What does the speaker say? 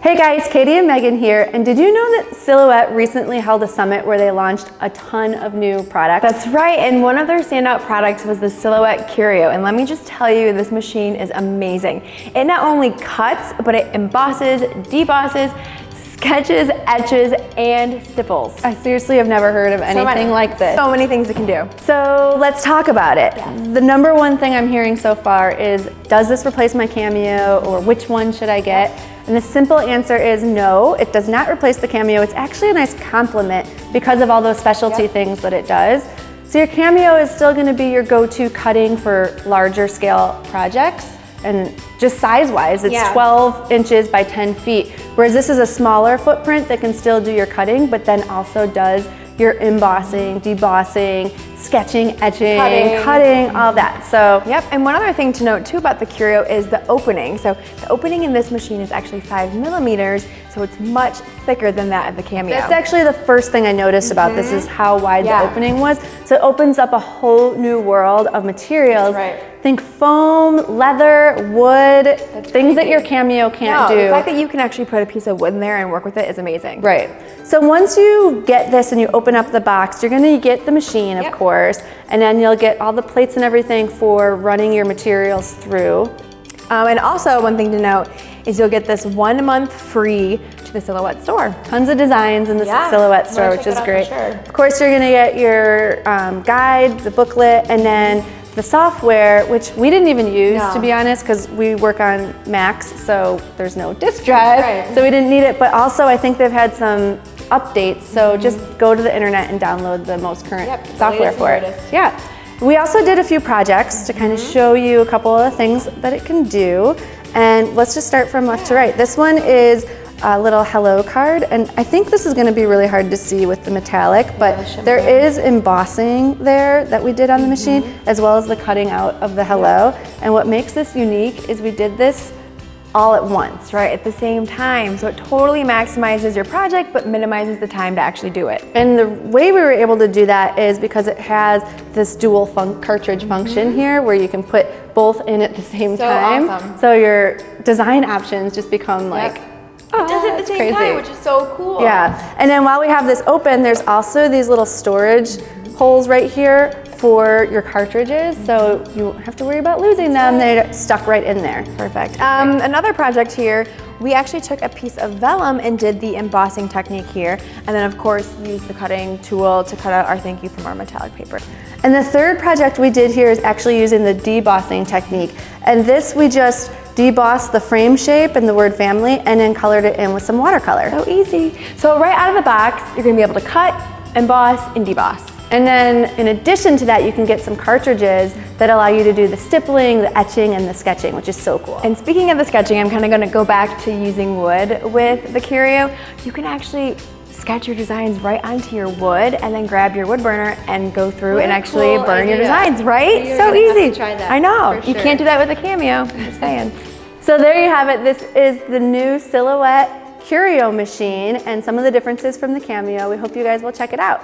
Hey guys, Katie and Megan here, and did you know that Silhouette recently held a summit where they launched a ton of new products? That's right, and one of their standout products was the Silhouette Curio, and let me just tell you, this machine is amazing. It not only cuts, but it embosses, debosses, sketches, etches, and stipples. I seriously have never heard of anything like this. So many things it can do. So let's talk about it. Yes. The number one thing I'm hearing so far is, does this replace my Cameo, or which one should I get? And the simple answer is no, it does not replace the Cameo. It's actually a nice complement because of all those specialty things that it does. So your Cameo is still gonna be your go-to cutting for larger scale projects. And just size-wise, it's 12 inches by 10 feet. Whereas this is a smaller footprint that can still do your cutting, but then also does your embossing, debossing, sketching, etching, cutting, all that. So, yep, and one other thing to note too about the Curio is the opening. So the opening in this machine is actually 5 millimeters, so it's much thicker than that of the Cameo. That's actually the first thing I noticed about this is how wide the opening was. So it opens up a whole new world of materials. That's right. Think foam, leather, wood, things that your Cameo can't do. The fact that you can actually put a piece of wood in there and work with it is amazing. Right. So once you get this and you open up the box, you're gonna get the machine, of course, and then you'll get all the plates and everything for running your materials through. And also, one thing to note is you'll get this 1 month free to the Silhouette store. Tons of designs in the Silhouette store, which is great. Of course, you're gonna get your guide, the booklet, and then the software, which we didn't even use, to be honest, because we work on Macs, so there's no disk drive, so we didn't need it. But also, I think they've had some updates, so just go to the internet and download the most current software for it. Yeah. We also did a few projects to kind of show you a couple of the things that it can do. And let's just start from left to right. This one is a little hello card, and I think this is going to be really hard to see with the metallic, but there is embossing there that we did on the machine, as well as the cutting out of the hello. And what makes this unique is we did this all at once, right, at the same time. So it totally maximizes your project, but minimizes the time to actually do it. And the way we were able to do that is because it has this dual cartridge function here, where you can put both in at the same time. Awesome. So your design options just become like, it does it at the same time, which is so cool. Yeah, and then while we have this open, there's also these little storage holes right here for your cartridges, so you won't have to worry about losing them. They're stuck right in there. Perfect. Another project here, we actually took a piece of vellum and did the embossing technique here, and then of course used the cutting tool to cut out our thank you from our metallic paper. And the third project we did here is actually using the debossing technique. And this we just debossed the frame shape and the word family and then colored it in with some watercolor. So easy. So right out of the box, you're gonna be able to cut, emboss, and deboss. And then in addition to that, you can get some cartridges that allow you to do the stippling, the etching, and the sketching, which is so cool. And speaking of the sketching, I'm kind of gonna go back to using wood with the Curio. You can actually sketch your designs right onto your wood and then grab your wood burner and go through and actually burn your designs, right? So easy. Try that. I know. You can't do that with a Cameo, I'm just saying. So there you have it. This is the new Silhouette Curio machine and some of the differences from the Cameo. We hope you guys will check it out.